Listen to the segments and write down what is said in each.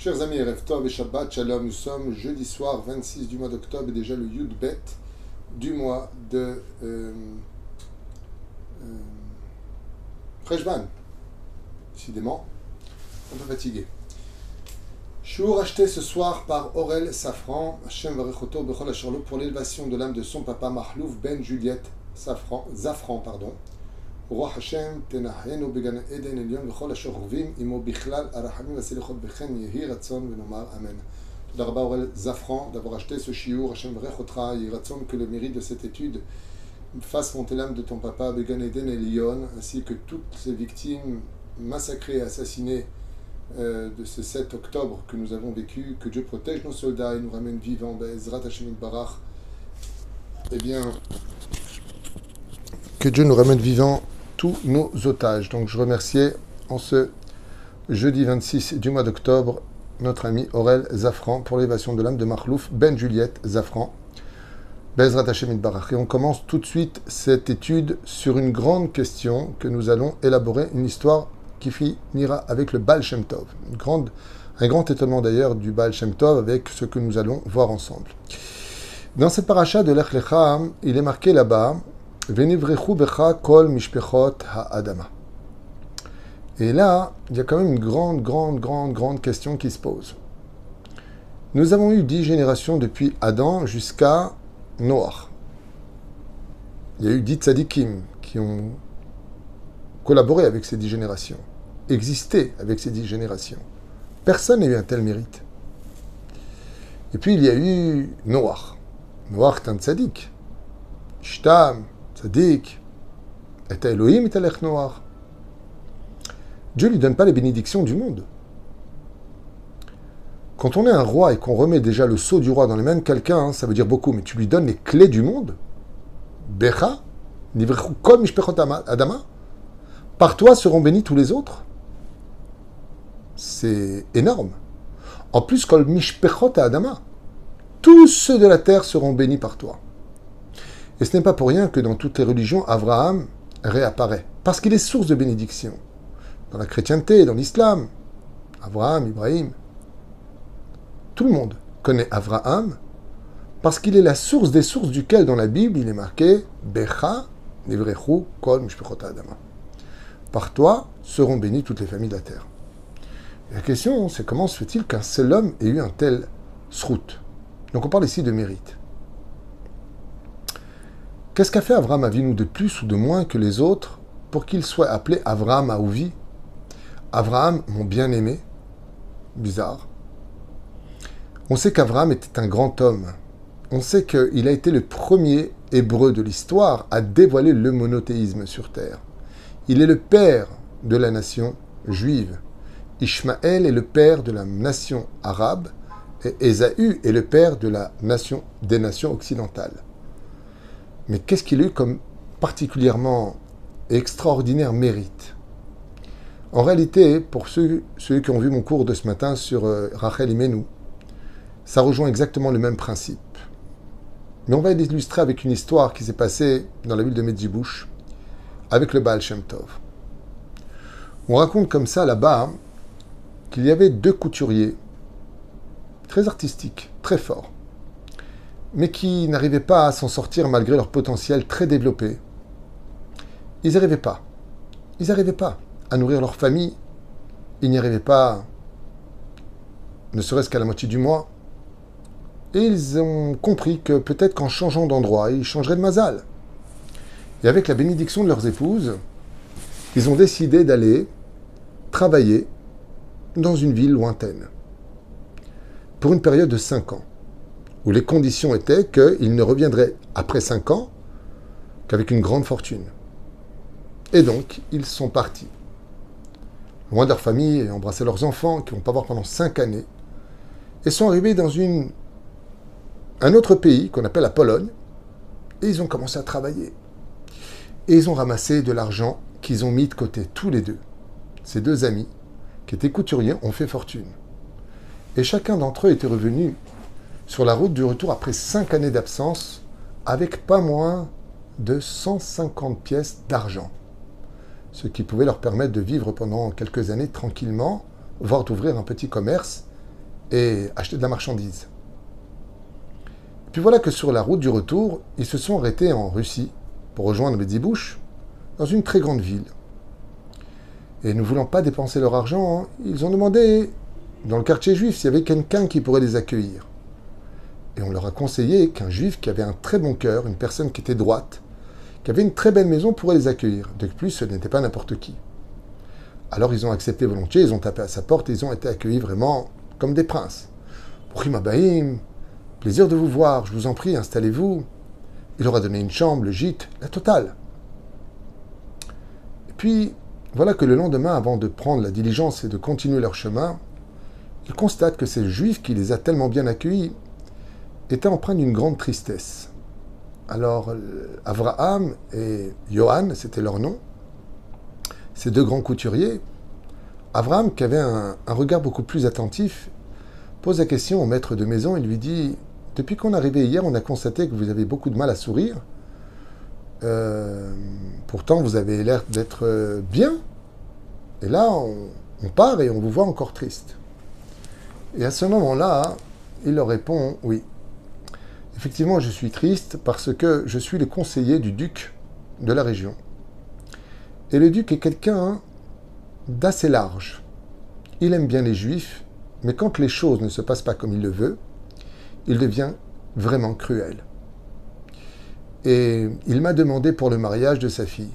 Chers amis, Erev Tov et Shabbat Shalom, nous sommes jeudi soir 26 du mois d'octobre et déjà le Yud Bet du mois de Freshvan. Décidément, un peu fatigué. Shiur acheté ce soir par Aurel Safran, Hashem Varechoto Bechol Asherlo, pour l'élévation de l'âme de son papa Mahlouf Ben Juliette Zafran, Roi Hashem, Tenahenu Began Eden Elion, Bechol Ashervim, Imo Bichlal, Arachamim, Vasilichot Bechen, Yehi Ratson, Venomar, Amen. Tout d'abord, Aurel Zafran, d'avoir acheté ce shiur, Hashem Varechotra, Yehi Ratson, que le mérite de cette étude fasse monter l'âme de ton papa, Began Eden Elion, ainsi que toutes ces victimes massacrées et assassinées de ce 7 octobre que nous avons vécu. Que Dieu protège nos soldats et nous ramène vivants. Be'ezrat Hashem Barach. Eh bien, que Dieu nous ramène vivants tous nos otages. Donc je remerciais en ce jeudi 26 du mois d'octobre notre ami Aurel Zafran pour l'élévation de l'âme de Mahlouf Ben Juliette Zafran. Be'ezrat Hashem Barach. Et on commence tout de suite cette étude sur une grande question que nous allons élaborer, une histoire qui finira avec le Baal Shem Tov. Un grand étonnement d'ailleurs du Baal Shem Tov avec ce que nous allons voir ensemble. Dans cette paracha de Lech Lecha, il est marqué là-bas Venivrechu becha kol mishpechot ha'adama. Et là, il y a quand même une grande question qui se pose. Nous avons eu 10 générations depuis Adam jusqu'à Noach. Il y a eu 10 tzadikim qui ont collaboré avec ces 10 générations, existé avec ces 10 générations. Personne n'a eu un tel mérite. Et puis il y a eu Noach. Noach est un tzadik. Shtam, tzadik. Et Elohim et Alech Noach. Dieu ne lui donne pas les bénédictions du monde. Quand on est un roi et qu'on remet déjà le sceau du roi dans les mains de quelqu'un, ça veut dire beaucoup, mais tu lui donnes les clés du monde. Becha, nivrechu kol mishpechot adama. Par toi seront bénis tous les autres. C'est énorme. En plus, kol mishpechot adama. Tous ceux de la terre seront bénis par toi. Et ce n'est pas pour rien que dans toutes les religions, Abraham réapparaît. Parce qu'il est source de bénédiction. Dans la chrétienté, dans l'islam. Abraham, Ibrahim. Tout le monde connaît Abraham parce qu'il est la source des sources duquel dans la Bible il est marqué Becha nivrechu kol mishpechot adama. Par toi seront bénies toutes les familles de la terre. Et la question, c'est comment se fait-il qu'un seul homme ait eu un tel srout? Donc on parle ici de mérite. Qu'est-ce qu'a fait Avraham Avinu de plus ou de moins que les autres pour qu'il soit appelé Avraham Ahuvi? Avraham, mon bien-aimé. Bizarre. On sait qu'Avraham était un grand homme. On sait qu'il a été le premier hébreu de l'histoire à dévoiler le monothéisme sur terre. Il est le père de la nation juive. Ishmaël est le père de la nation arabe. Et Ésaü est le père de la nation des nations occidentales. Mais qu'est-ce qu'il a eu comme particulièrement extraordinaire mérite? En réalité, pour ceux qui ont vu mon cours de ce matin sur Rachel Imenu, ça rejoint exactement le même principe. Mais on va l'illustrer avec une histoire qui s'est passée dans la ville de Medjibouch, avec le Baal Shem Tov. On raconte comme ça là-bas qu'il y avait 2 couturiers très artistiques, très forts, mais qui n'arrivaient pas à s'en sortir malgré leur potentiel très développé. Ils n'arrivaient pas à nourrir leur famille, ils n'y arrivaient pas, ne serait-ce qu'à la moitié du mois, et ils ont compris que peut-être qu'en changeant d'endroit, ils changeraient de mazal. Et avec la bénédiction de leurs épouses, ils ont décidé d'aller travailler dans une ville lointaine pour une période de 5 ans, où les conditions étaient qu'ils ne reviendraient après 5 ans qu'avec une grande fortune. Et donc, ils sont partis, loin de leur famille, et embrasser leurs enfants, qu'ils ne vont pas voir pendant 5 années, et sont arrivés dans un autre pays qu'on appelle la Pologne, et ils ont commencé à travailler. Et ils ont ramassé de l'argent qu'ils ont mis de côté, tous les deux. Ces 2 amis, qui étaient couturiers, ont fait fortune. Et chacun d'entre eux était revenu sur la route du retour après 5 années d'absence, avec pas moins de 150 pièces d'argent. Ce qui pouvait leur permettre de vivre pendant quelques années tranquillement, voire d'ouvrir un petit commerce et acheter de la marchandise. Puis voilà que sur la route du retour, ils se sont arrêtés en Russie pour rejoindre Medzibouche, dans une très grande ville. Et ne voulant pas dépenser leur argent, ils ont demandé dans le quartier juif s'il y avait quelqu'un qui pourrait les accueillir. Et on leur a conseillé qu'un juif qui avait un très bon cœur, une personne qui était droite, qui avait une très belle maison pourrait les accueillir. De plus, ce n'était pas n'importe qui. Alors ils ont accepté volontiers, ils ont tapé à sa porte et ils ont été accueillis vraiment comme des princes. Bruchim Habayim, plaisir de vous voir, je vous en prie, installez-vous. Il leur a donné une chambre, le gîte, la totale. Et puis, voilà que le lendemain, avant de prendre la diligence et de continuer leur chemin, ils constatent que ces juifs qui les a tellement bien accueillis étaient empreints d'une grande tristesse. Alors, Avraham et Johan, c'était leur nom, ces deux grands couturiers, Avraham, qui avait un regard beaucoup plus attentif, pose la question au maître de maison et lui dit « Depuis qu'on est arrivé hier, on a constaté que vous avez beaucoup de mal à sourire. Pourtant, vous avez l'air d'être bien. Et là, on part et on vous voit encore triste. » Et à ce moment-là, il leur répond « Oui, effectivement, je suis triste parce que je suis le conseiller du duc de la région. Et le duc est quelqu'un d'assez large. Il aime bien les juifs, mais quand les choses ne se passent pas comme il le veut, il devient vraiment cruel. Et il m'a demandé pour le mariage de sa fille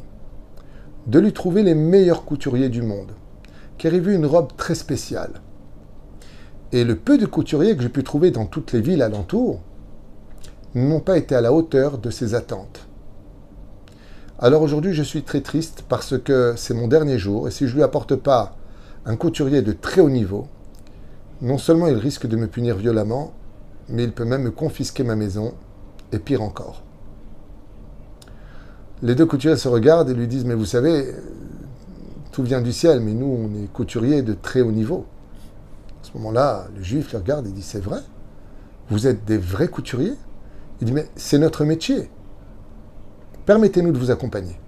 de lui trouver les meilleurs couturiers du monde, car il veut une robe très spéciale. Et le peu de couturiers que j'ai pu trouver dans toutes les villes alentours n'ont pas été à la hauteur de ses attentes. Alors aujourd'hui, je suis très triste parce que c'est mon dernier jour et si je ne lui apporte pas un couturier de très haut niveau, non seulement il risque de me punir violemment, mais il peut même me confisquer ma maison et pire encore. Les deux couturiers se regardent et lui disent « Mais vous savez, tout vient du ciel, mais nous, on est couturiers de très haut niveau. » À ce moment-là, le juif le regarde et dit « C'est vrai? Vous êtes des vrais couturiers ?» Il dit « Mais c'est notre métier. Permettez-nous de vous accompagner. »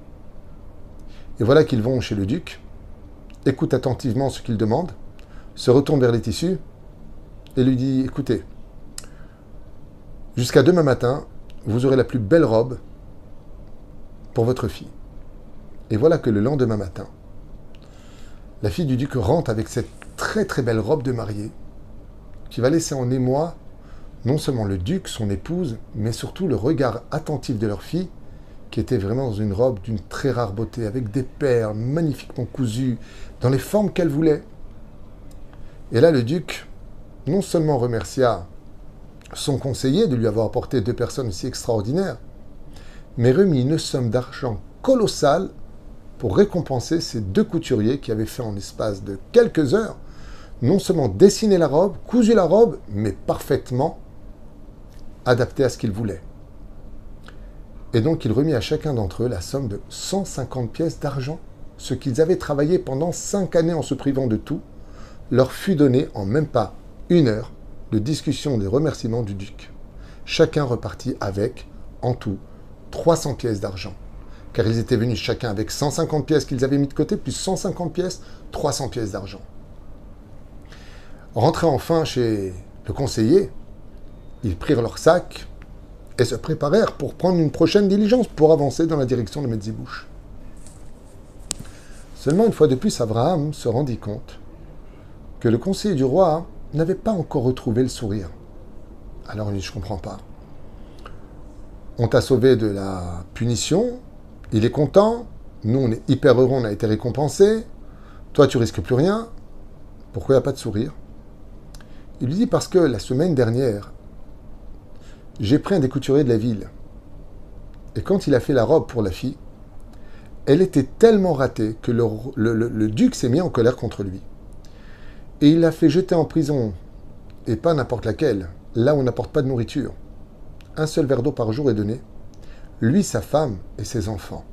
Et voilà qu'ils vont chez le duc, écoutent attentivement ce qu'il demande, se retournent vers les tissus et lui dit « Écoutez, jusqu'à demain matin, vous aurez la plus belle robe pour votre fille. » Et voilà que le lendemain matin, la fille du duc rentre avec cette très très belle robe de mariée qui va laisser en émoi non seulement le duc, son épouse, mais surtout le regard attentif de leur fille qui était vraiment dans une robe d'une très rare beauté, avec des perles magnifiquement cousues, dans les formes qu'elle voulait. Et là, le duc, non seulement remercia son conseiller de lui avoir apporté deux personnes si extraordinaires, mais remit une somme d'argent colossale pour récompenser ces deux couturiers qui avaient fait en l'espace de quelques heures, non seulement dessiner la robe, cousu la robe, mais parfaitement adaptée à ce qu'ils voulaient. Et donc, il remit à chacun d'entre eux la somme de 150 pièces d'argent. Ce qu'ils avaient travaillé pendant 5 années en se privant de tout, leur fut donné en même pas 1 heure de discussion des remerciements du duc. Chacun repartit avec, en tout, 300 pièces d'argent. Car ils étaient venus chacun avec 150 pièces qu'ils avaient mis de côté, plus 150 pièces, 300 pièces d'argent. Rentrés enfin chez le conseiller, ils prirent leur sac et se préparèrent pour prendre une prochaine diligence pour avancer dans la direction de Medzibouche. Seulement une fois de plus, Avraham se rendit compte que le conseiller du roi n'avait pas encore retrouvé le sourire. Alors il dit « Je ne comprends pas. On t'a sauvé de la punition, il est content, nous on est hyper heureux, on a été récompensés, toi tu risques plus rien, pourquoi il n'y a pas de sourire ?» Il lui dit « Parce que la semaine dernière, j'ai pris un des couturiers de la ville. Et quand il a fait la robe pour la fille, elle était tellement ratée que le duc s'est mis en colère contre lui. Et il l'a fait jeter en prison, et pas n'importe laquelle, là où on n'apporte pas de nourriture. Un seul verre d'eau par jour est donné. Lui, sa femme et ses enfants.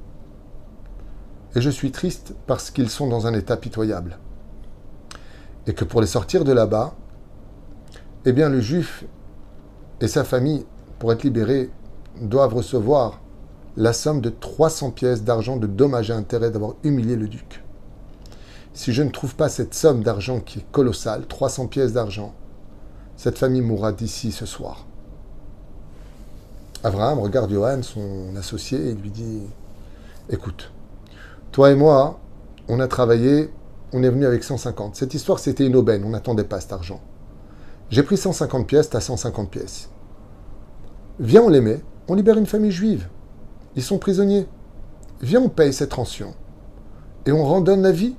Et je suis triste parce qu'ils sont dans un état pitoyable. Et que pour les sortir de là-bas, eh bien le juif et sa famille, pour être libérés, doivent recevoir la somme de 300 pièces d'argent de dommages et intérêts d'avoir humilié le duc. Si je ne trouve pas cette somme d'argent qui est colossale, 300 pièces d'argent, cette famille mourra d'ici ce soir. Abraham regarde Yohan, son associé, et lui dit, écoute, toi et moi, on a travaillé, on est venu avec 150. Cette histoire, c'était une aubaine, on n'attendait pas cet argent. J'ai pris 150 pièces, t'as 150 pièces. Viens, on les met, on libère une famille juive. Ils sont prisonniers. Viens, on paye cette rançon. Et on redonne la vie.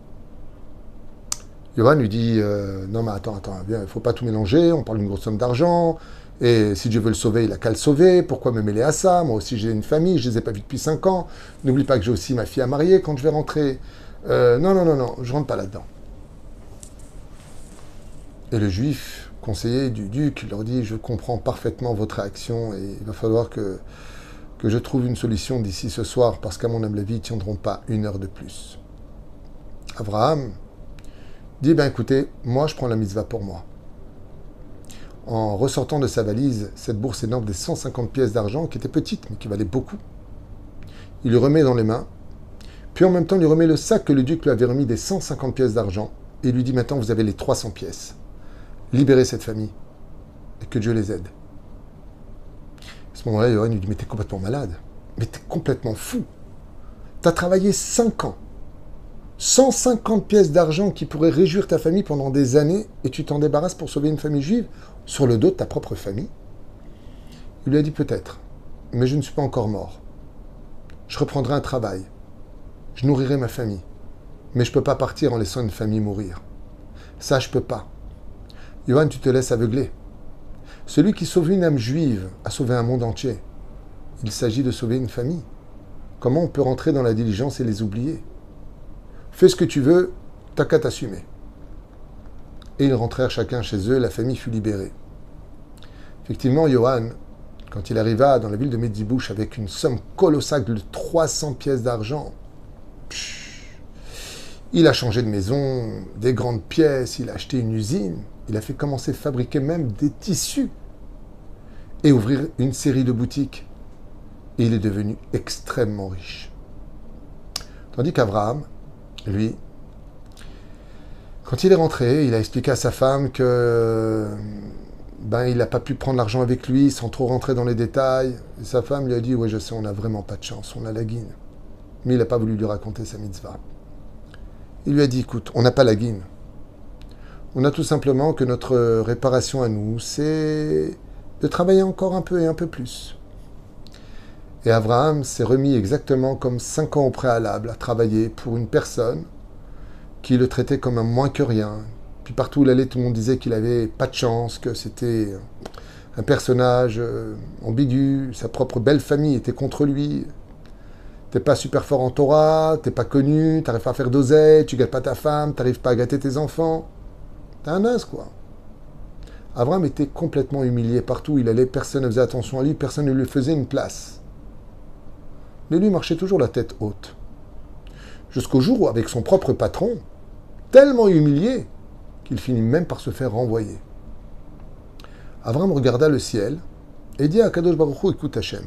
Yohan lui dit, non mais attends, il ne faut pas tout mélanger, on parle d'une grosse somme d'argent, et si Dieu veut le sauver, il n'a qu'à le sauver, pourquoi me mêler à ça? Moi aussi j'ai une famille, je ne les ai pas vus depuis 5 ans, n'oublie pas que j'ai aussi ma fille à marier quand je vais rentrer. Non, je rentre pas là-dedans. Et le juif, conseiller du duc, leur dit, je comprends parfaitement votre réaction, et il va falloir que je trouve une solution d'ici ce soir, parce qu'à mon humble avis, ils ne tiendront pas 1 heure de plus. Abraham dit, écoutez, moi je prends la mitzvah pour moi. En ressortant de sa valise cette bourse énorme des 150 pièces d'argent, qui était petite, mais qui valait beaucoup, il lui remet dans les mains, puis en même temps il lui remet le sac que le duc lui avait remis des 150 pièces d'argent, et il lui dit, maintenant vous avez les 300 pièces. Libérez cette famille, et que Dieu les aide. À ce moment-là, Yohan lui dit, mais t'es complètement malade, mais t'es complètement fou. T'as travaillé 5 ans. 150 pièces d'argent qui pourraient réjouir ta famille pendant des années et tu t'en débarrasses pour sauver une famille juive sur le dos de ta propre famille. Il lui a dit peut-être, mais je ne suis pas encore mort. Je reprendrai un travail. Je nourrirai ma famille. Mais je ne peux pas partir en laissant une famille mourir. Ça, je ne peux pas. Yohan, tu te laisses aveugler. Celui qui sauve une âme juive a sauvé un monde entier. Il s'agit de sauver une famille. Comment on peut rentrer dans la diligence et les oublier? Fais ce que tu veux, t'as qu'à t'assumer. Et ils rentrèrent chacun chez eux, la famille fut libérée. Effectivement, Yohan, quand il arriva dans la ville de Medibouche avec une somme colossale de 300 pièces d'argent, il a changé de maison, des grandes pièces, il a acheté une usine, il a fait commencer à fabriquer même des tissus et ouvrir une série de boutiques. Et il est devenu extrêmement riche. Tandis qu'Abraham, lui, quand il est rentré, il a expliqué à sa femme que il n'a pas pu prendre l'argent avec lui sans trop rentrer dans les détails. Et sa femme lui a dit, oui, je sais, on n'a vraiment pas de chance, on a la guine. Mais il n'a pas voulu lui raconter sa mitzvah. Il lui a dit, écoute, on n'a pas la guine. On a tout simplement que notre réparation à nous, c'est de travailler encore un peu et un peu plus. Et Abraham s'est remis exactement comme 5 ans au préalable à travailler pour une personne qui le traitait comme un moins que rien. Puis partout où il allait, tout le monde disait qu'il avait pas de chance, que c'était un personnage ambigu, sa propre belle famille était contre lui. T'es pas super fort en Torah, t'es pas connu, t'arrives pas à faire d'oseille, tu gâtes pas ta femme, t'arrives pas à gâter tes enfants. T'es un as, quoi. Abraham était complètement humilié partout où il allait, personne ne faisait attention à lui, personne ne lui faisait une place. Mais lui marchait toujours la tête haute. Jusqu'au jour où, avec son propre patron, tellement humilié, qu'il finit même par se faire renvoyer. Abraham regarda le ciel et dit à Kadosh Baruch Hu, écoute Hachem,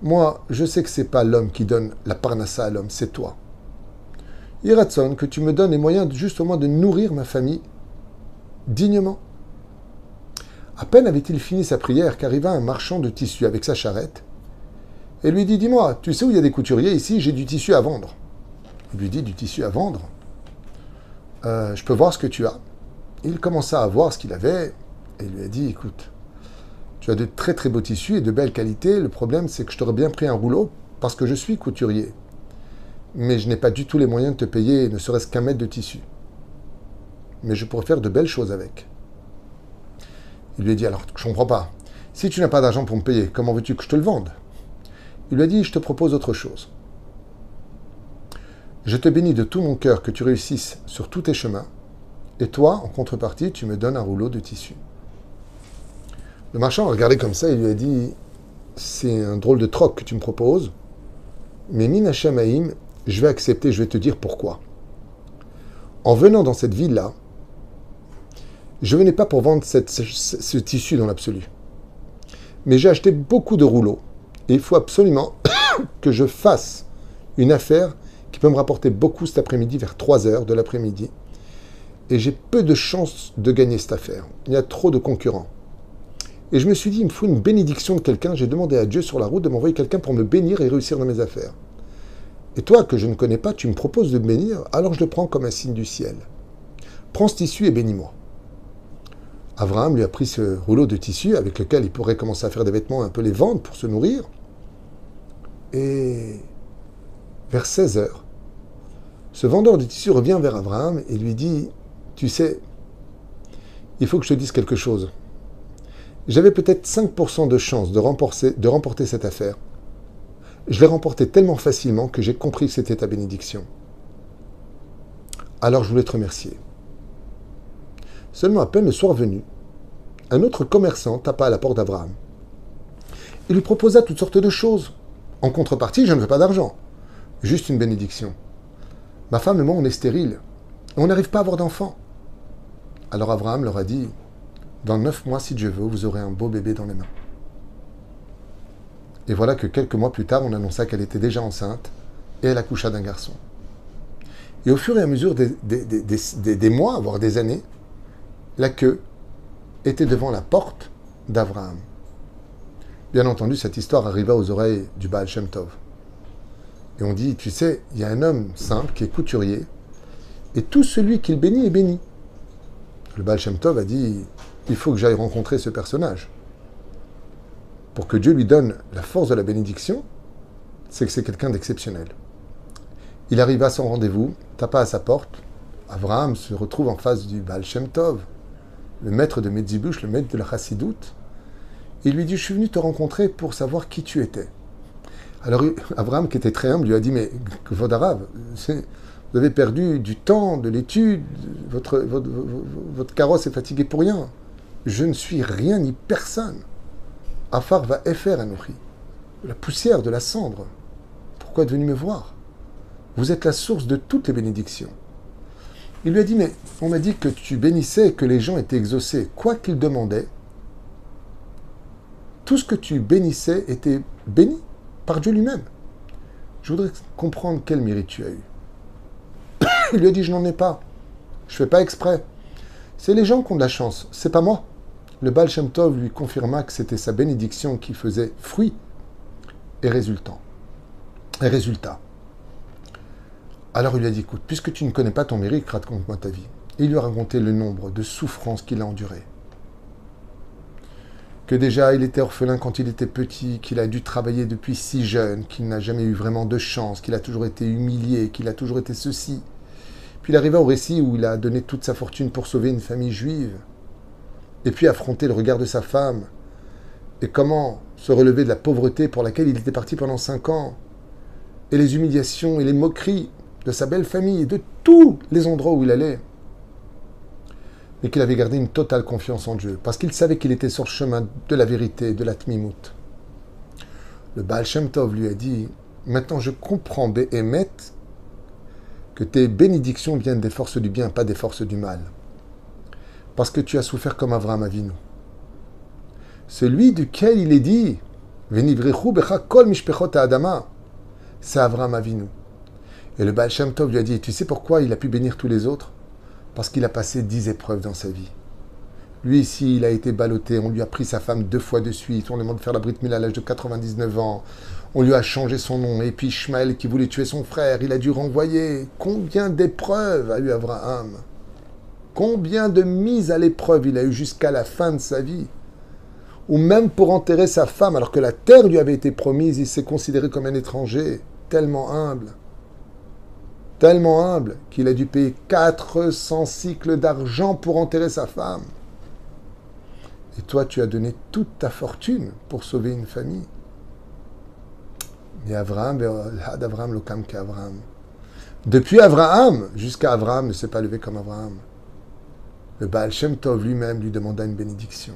moi, je sais que c'est pas l'homme qui donne la parnassa à l'homme, c'est toi. Yiratson, que tu me donnes les moyens juste au moins de nourrir ma famille dignement. À peine avait-il fini sa prière qu'arriva un marchand de tissu avec sa charrette et lui dit, dis-moi, tu sais où il y a des couturiers ici, j'ai du tissu à vendre. Il lui dit, du tissu à vendre? Je peux voir ce que tu as. Il commença à voir ce qu'il avait et il lui a dit, écoute, tu as de très très beaux tissus et de belle qualité. Le problème, c'est que je t'aurais bien pris un rouleau parce que je suis couturier. Mais je n'ai pas du tout les moyens de te payer ne serait-ce qu'un mètre de tissu. Mais je pourrais faire de belles choses avec. Il lui a dit, alors, je ne comprends pas. Si tu n'as pas d'argent pour me payer, comment veux-tu que je te le vende? Il lui a dit, je te propose autre chose. Je te bénis de tout mon cœur que tu réussisses sur tous tes chemins. Et toi, en contrepartie, tu me donnes un rouleau de tissu. Le marchand a regardé comme ça et lui a dit, c'est un drôle de troc que tu me proposes, mais Min Hashem Haïm, je vais accepter, je vais te dire pourquoi. En venant dans cette ville-là, je venais pas pour vendre ce tissu dans l'absolu. Mais j'ai acheté beaucoup de rouleaux et il faut absolument que je fasse une affaire qui peut me rapporter beaucoup cet après-midi, vers 3 heures de l'après-midi. et j'ai peu de chances de gagner cette affaire. Il y a trop de concurrents. Et je me suis dit, il me faut une bénédiction de quelqu'un. J'ai demandé à Dieu sur la route de m'envoyer quelqu'un pour me bénir et réussir dans mes affaires. Et toi, que je ne connais pas, tu me proposes de me bénir, alors je le prends comme un signe du ciel. Prends ce tissu et bénis-moi. Abraham lui a pris ce rouleau de tissu avec lequel il pourrait commencer à faire des vêtements, un peu les vendre pour se nourrir. Et vers 16 heures, ce vendeur de tissu revient vers Abraham et lui dit, tu sais, il faut que je te dise quelque chose. J'avais peut-être 5% de chance de remporter cette affaire. Je l'ai remportée tellement facilement que j'ai compris que c'était ta bénédiction. Alors je voulais te remercier. Seulement à peine le soir venu, un autre commerçant tapa à la porte d'Abraham. Il lui proposa toutes sortes de choses. En contrepartie, je ne veux pas d'argent, juste une bénédiction. Ma femme et moi, on est stériles. On n'arrive pas à avoir d'enfants. Alors Abraham leur a dit, dans 9 mois, si Dieu veut, vous aurez un beau bébé dans les mains. Et voilà que quelques mois plus tard, on annonça qu'elle était déjà enceinte et elle accoucha d'un garçon. Et au fur et à mesure des mois, voire des années, la queue était devant la porte d'Abraham. Bien entendu, cette histoire arriva aux oreilles du Baal Shem Tov. Et on dit, tu sais, il y a un homme simple qui est couturier, et tout celui qu'il bénit est béni. Le Baal Shem Tov a dit, il faut que j'aille rencontrer ce personnage. Pour que Dieu lui donne la force de la bénédiction, c'est que c'est quelqu'un d'exceptionnel. Il arriva à son rendez-vous, tapa à sa porte. Abraham se retrouve en face du Baal Shem Tov, le maître de Metzibush, le maître de la Chassidoute. Il lui dit, je suis venu te rencontrer pour savoir qui tu étais. Alors Abraham, qui était très humble, lui a dit, mais Kvod Arav, vous avez perdu du temps, de l'étude, votre carrosse est fatigué pour rien. Je ne suis rien ni personne. Afar va efer anochi, la poussière de la cendre. Pourquoi êtes-vous venu me voir? Vous êtes la source de toutes les bénédictions. Il lui a dit, mais on m'a dit que tu bénissais et que les gens étaient exaucés. Quoi qu'ils demandaient, tout ce que tu bénissais était béni par Dieu lui-même. Je voudrais comprendre quel mérite tu as eu. Il lui a dit, je n'en ai pas. Je ne fais pas exprès. C'est les gens qui ont de la chance, c'est pas moi. Le Baal Shem Tov lui confirma que c'était sa bénédiction qui faisait fruit et résultat. Alors il lui a dit, écoute, puisque tu ne connais pas ton mérite, raconte-moi ta vie. Et il lui a raconté le nombre de souffrances qu'il a endurées. Que déjà il était orphelin quand il était petit, qu'il a dû travailler depuis si jeune, qu'il n'a jamais eu vraiment de chance, qu'il a toujours été humilié, qu'il a toujours été ceci. Puis il arriva au récit où il a donné toute sa fortune pour sauver une famille juive. Et puis affronter le regard de sa femme. Et comment se relever de la pauvreté pour laquelle il était parti pendant 5 ans. Et les humiliations et les moqueries de sa belle famille et de tous les endroits où il allait. Mais qu'il avait gardé une totale confiance en Dieu. Parce qu'il savait qu'il était sur le chemin de la vérité, de la tmimout. Le Baal Shem Tov lui a dit, maintenant je comprends, Béhémet, que tes bénédictions viennent des forces du bien, pas des forces du mal. Parce que tu as souffert comme Avraham Avinu. Celui duquel il est dit, Venivrechu becha kol mishpechot ha'adama, c'est Avraham Avinu. Et le Baal Shem Tov lui a dit, tu sais pourquoi il a pu bénir tous les autres? Parce qu'il a passé 10 épreuves dans sa vie. Lui ici, il a été ballotté, on lui a pris sa femme 2 fois de suite, on lui a demandé de faire la Brit Mila à l'âge de 99 ans, on lui a changé son nom, et puis Ishmaël qui voulait tuer son frère, il a dû renvoyer. Combien d'épreuves a eu Abraham? Combien de mises à l'épreuve il a eu jusqu'à la fin de sa vie? Ou même pour enterrer sa femme, alors que la terre lui avait été promise, il s'est considéré comme un étranger, tellement humble qu'il a dû payer 400 cycles d'argent pour enterrer sa femme. Et toi, tu as donné toute ta fortune pour sauver une famille. Et Abraham, d'Abraham, l'okam qu'Abraham. Depuis Abraham jusqu'à Abraham ne s'est pas levé comme Abraham. Le Baal Shem Tov lui-même lui demanda une bénédiction.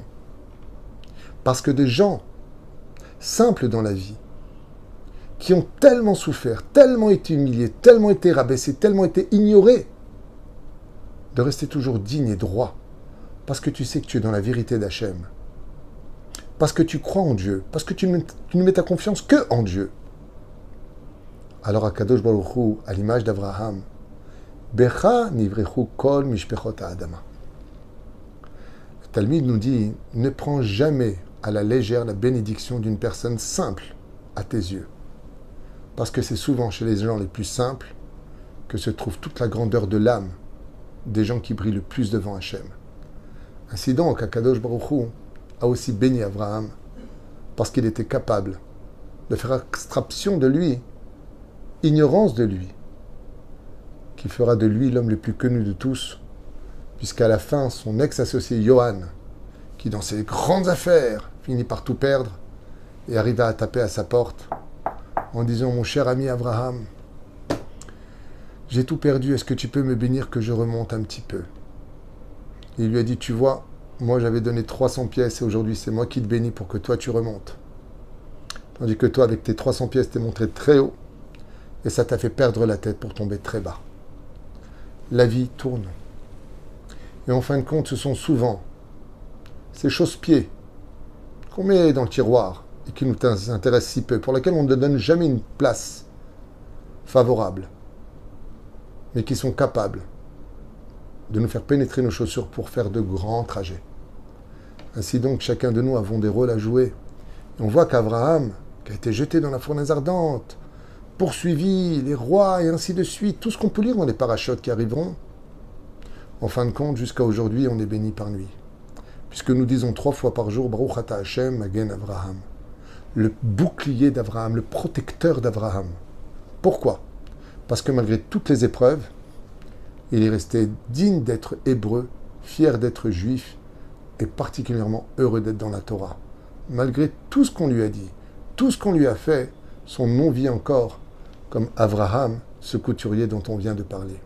Parce que des gens simples dans la vie, qui ont tellement souffert, tellement été humiliés, tellement été rabaissés, tellement été ignorés, de rester toujours digne et droit, parce que tu sais que tu es dans la vérité d'Hachem, parce que tu crois en Dieu, parce que tu ne mets ta confiance que en Dieu. Alors Akadosh Baruch Hu, à l'image d'Abraham, Becha nivrechu kol mishpechot ha'adama. Le Talmud nous dit, ne prends jamais à la légère la bénédiction d'une personne simple à tes yeux. Parce que c'est souvent chez les gens les plus simples que se trouve toute la grandeur de l'âme des gens qui brillent le plus devant Hachem. Ainsi donc, Akadosh Baruch Hu a aussi béni Abraham parce qu'il était capable de faire abstraction de lui, ignorance de lui, qui fera de lui l'homme le plus connu de tous, puisqu'à la fin, son ex-associé Johan, qui dans ses grandes affaires finit par tout perdre, et arriva à taper à sa porte en disant « Mon cher ami Abraham, j'ai tout perdu, est-ce que tu peux me bénir que je remonte un petit peu ?» Il lui a dit « Tu vois, moi j'avais donné 300 pièces et aujourd'hui c'est moi qui te bénis pour que toi tu remontes. Tandis que toi avec tes 300 pièces t'es monté très haut et ça t'a fait perdre la tête pour tomber très bas. » La vie tourne. Et en fin de compte, ce sont souvent ces chausse-pieds qu'on met dans le tiroir et qui nous intéressent si peu, pour lesquels on ne donne jamais une place favorable, mais qui sont capables de nous faire pénétrer nos chaussures pour faire de grands trajets. Ainsi donc, chacun de nous avons des rôles à jouer. Et on voit qu'Abraham, qui a été jeté dans la fournaise ardente, poursuivi, les rois et ainsi de suite, tout ce qu'on peut lire dans les parachutes qui arriveront, en fin de compte, jusqu'à aujourd'hui, on est béni par lui. Puisque nous disons 3 fois par jour, Baruch Ata Hashem, Magen Avraham, le bouclier d'Abraham, le protecteur d'Abraham. Pourquoi ? Parce que malgré toutes les épreuves, il est resté digne d'être hébreu, fier d'être juif et particulièrement heureux d'être dans la Torah. Malgré tout ce qu'on lui a dit, tout ce qu'on lui a fait, son nom vit encore, comme Avraham, ce couturier dont on vient de parler.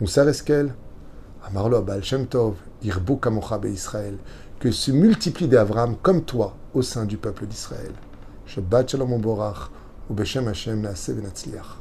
Moussar Eskel, Amarlo Baal Shem Tov, Irbo Kamocha Israël, que se multiplient des Avraham comme toi au sein du peuple d'Israël. Shabbat Shalom Borach, ou Beshem Hashem Naaseh Venatzliach.